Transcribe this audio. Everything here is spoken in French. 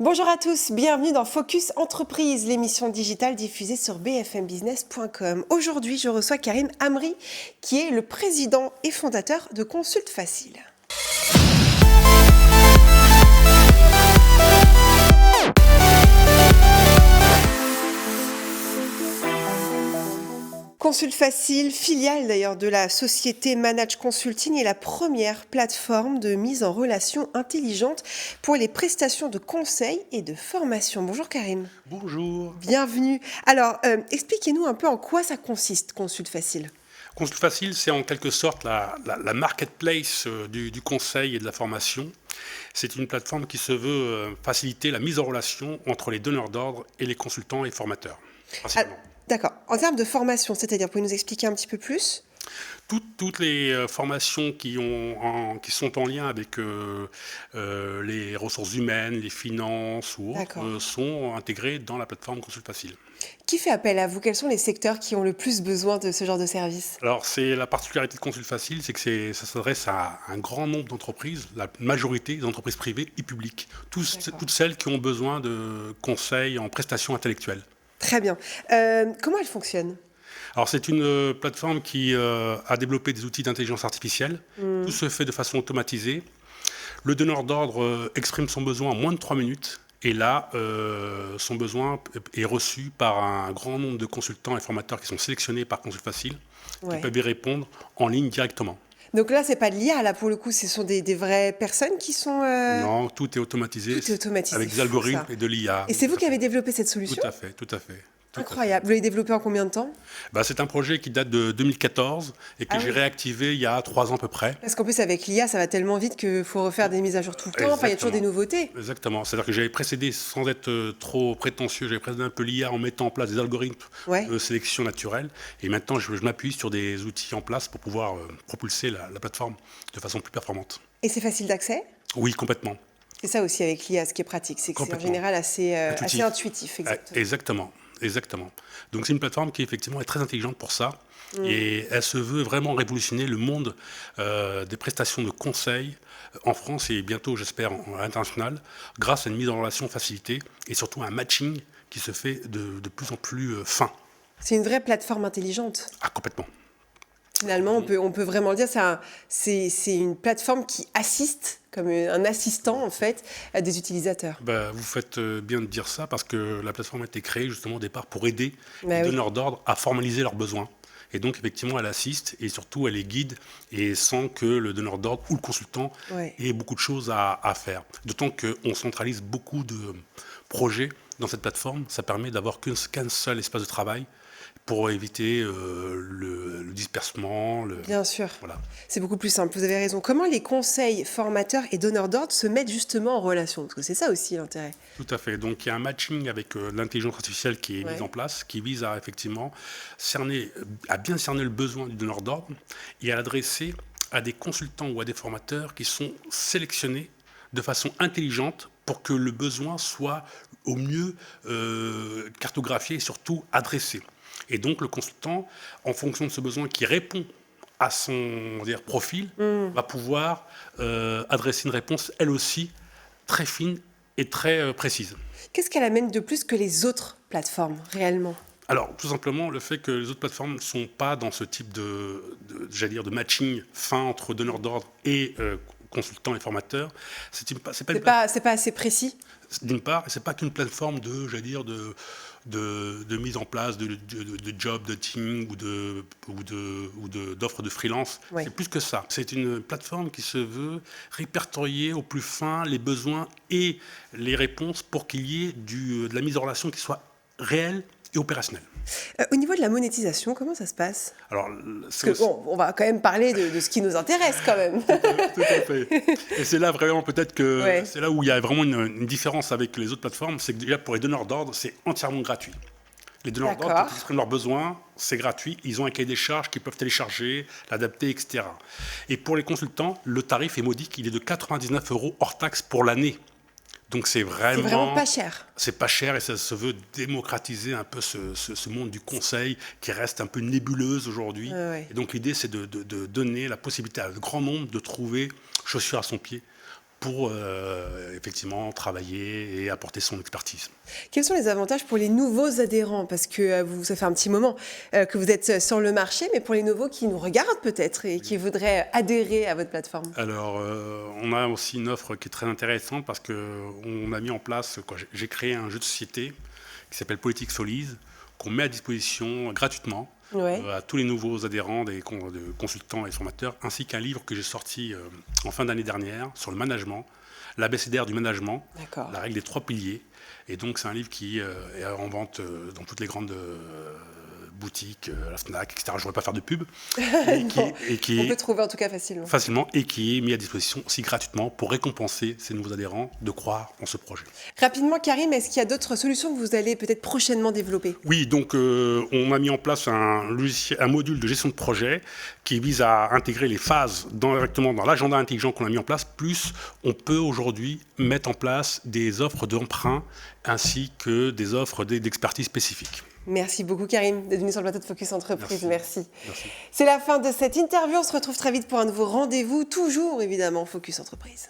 Bonjour à tous, bienvenue dans Focus Entreprise, l'émission digitale diffusée sur bfmbusiness.com. Aujourd'hui, je reçois Karim Amri, qui est le président et fondateur de Consulte Facile. Consulte Facile, filiale d'ailleurs de la société Manage Consulting, est la première plateforme de mise en relation intelligente pour les prestations de conseil et de formation. Bonjour Karim. Bonjour. Bienvenue. Alors, expliquez-nous un peu en quoi ça consiste, Consulte Facile. Consulte Facile, c'est en quelque sorte la marketplace du conseil et de la formation. C'est une plateforme qui se veut faciliter la mise en relation entre les donneurs d'ordre et les consultants et formateurs, principalement. D'accord. En termes de formation, c'est-à-dire, pouvez-vous nous expliquer un petit peu plus ? Toutes les formations qui sont en lien avec les ressources humaines, les finances ou autres, sont intégrées dans la plateforme Consulte Facile. Qui fait appel à vous ? Quels sont les secteurs qui ont le plus besoin de ce genre de service ? Alors, c'est la particularité de Consulte Facile, c'est que ça s'adresse à un grand nombre d'entreprises, la majorité des entreprises privées et publiques, toutes celles qui ont besoin de conseils en prestations intellectuelles. Très bien. Comment elle fonctionne ? Alors, c'est une plateforme qui a développé des outils d'intelligence artificielle. Tout se fait de façon automatisée. Le donneur d'ordre exprime son besoin en moins de 3 minutes. Et là, son besoin est reçu par un grand nombre de consultants et formateurs qui sont sélectionnés par Consulte Facile, qui peuvent y répondre en ligne directement. Donc là, c'est pas de l'IA, là, pour le coup, ce sont des vraies personnes qui sont... Non, tout est automatisé. Tout est automatisé. Avec des algorithmes et de l'IA. Et c'est vous qui avez développé cette solution ? Tout à fait, tout à fait. Incroyable. Vous l'avez développé en combien de temps ? C'est un projet qui date de 2014 et que j'ai réactivé il y a 3 ans à peu près. Parce qu'en plus, avec l'IA, ça va tellement vite qu'il faut refaire des mises à jour tout le temps. Enfin, il y a toujours des nouveautés. Exactement. C'est-à-dire que j'avais précédé, sans être trop prétentieux, j'avais précédé un peu l'IA en mettant en place des algorithmes de sélection naturelle. Et maintenant, je m'appuie sur des outils en place pour pouvoir propulser la plateforme de façon plus performante. Et c'est facile d'accès ? Oui, complètement. C'est ça aussi avec l'IA, ce qui est pratique. C'est que c'est en général assez intuitif. Exactement. Donc c'est une plateforme qui effectivement est très intelligente pour ça et elle se veut vraiment révolutionner le monde des prestations de conseil en France et bientôt j'espère à l'international grâce à une mise en relation facilitée et surtout un matching qui se fait de plus en plus fin. C'est une vraie plateforme intelligente. Ah, complètement. Finalement, on peut vraiment le dire, c'est une plateforme qui assiste, comme un assistant en fait, à des utilisateurs. Vous faites bien de dire ça parce que la plateforme a été créée justement au départ pour aider les donneurs d'ordre à formaliser leurs besoins. Et donc effectivement, elle assiste et surtout elle les guide et sans que le donneur d'ordre ou le consultant ait beaucoup de choses à faire. D'autant qu'on centralise beaucoup de projets dans cette plateforme, ça permet d'avoir qu'un seul espace de travail pour éviter le dispersement. Bien sûr, voilà. C'est beaucoup plus simple, vous avez raison. Comment les conseils, formateurs et donneurs d'ordre se mettent justement en relation ? Parce que c'est ça aussi l'intérêt. Tout à fait. Donc il y a un matching avec l'intelligence artificielle qui est mise en place, qui vise à effectivement bien cerner le besoin du donneur d'ordre et à l'adresser à des consultants ou à des formateurs qui sont sélectionnés de façon intelligente pour que le besoin soit au mieux cartographié et surtout adressé. Et donc, le consultant, en fonction de ce besoin qui répond à son profil, va pouvoir adresser une réponse, elle aussi, très fine et très précise. Qu'est-ce qu'elle amène de plus que les autres plateformes, réellement ? Alors, tout simplement, le fait que les autres plateformes ne sont pas dans ce type de matching fin entre donneurs d'ordre et consultants et formateurs, c'est pas assez précis. D'une part, c'est pas qu'une plateforme de mise en place de job, de team ou d'offres de freelance. C'est plus que ça. C'est une plateforme qui se veut répertorier au plus fin les besoins et les réponses pour qu'il y ait de la mise en relation qui soit réelle et opérationnelle. Au niveau de la monétisation, comment ça se passe ? Alors, on va quand même parler de ce qui nous intéresse quand même. Tout à fait. Et c'est là vraiment peut-être que c'est là où il y a vraiment une différence avec les autres plateformes, c'est que déjà pour les donneurs d'ordre, c'est entièrement gratuit. Les donneurs d'ordre, quand ils expriment leurs besoins, c'est gratuit. Ils ont un cahier des charges qu'ils peuvent télécharger, l'adapter, etc. Et pour les consultants, le tarif est modique. Il est de 99 € hors taxe pour l'année. Donc c'est vraiment pas cher. C'est pas cher et ça se veut démocratiser un peu ce monde du conseil qui reste un peu nébuleuse aujourd'hui. Et donc l'idée c'est de donner la possibilité à un grand nombre de trouver chaussure à son pied pour effectivement travailler et apporter son expertise. Quels sont les avantages pour les nouveaux adhérents? Parce que ça fait un petit moment que vous êtes sur le marché, mais pour les nouveaux qui nous regardent peut-être et qui voudraient adhérer à votre plateforme. Alors, on a aussi une offre qui est très intéressante parce qu'on a mis en place, j'ai créé un jeu de société qui s'appelle Politique Solise, qu'on met à disposition gratuitement à tous les nouveaux adhérents, de consultants et formateurs, ainsi qu'un livre que j'ai sorti en fin d'année dernière sur le management, l'abécédaire du management, la règle des 3 piliers. Et donc c'est un livre qui est en vente dans toutes les grandes boutiques, la Fnac, etc. Je ne voudrais pas faire de pub. On peut trouver en tout cas facilement. Facilement, et qui est mis à disposition aussi gratuitement pour récompenser ces nouveaux adhérents de croire en ce projet. Rapidement, Karim, est-ce qu'il y a d'autres solutions que vous allez peut-être prochainement développer? Oui, donc on a mis en place un module de gestion de projet qui vise à intégrer les phases directement dans l'agenda intelligent qu'on a mis en place, plus on peut aujourd'hui mettre en place des offres d'emprunt ainsi que des offres d'expertise spécifiques. Merci beaucoup Karim d'être venu sur le plateau de Focus Entreprise. Merci. Merci. C'est la fin de cette interview. On se retrouve très vite pour un nouveau rendez-vous, toujours évidemment Focus Entreprise.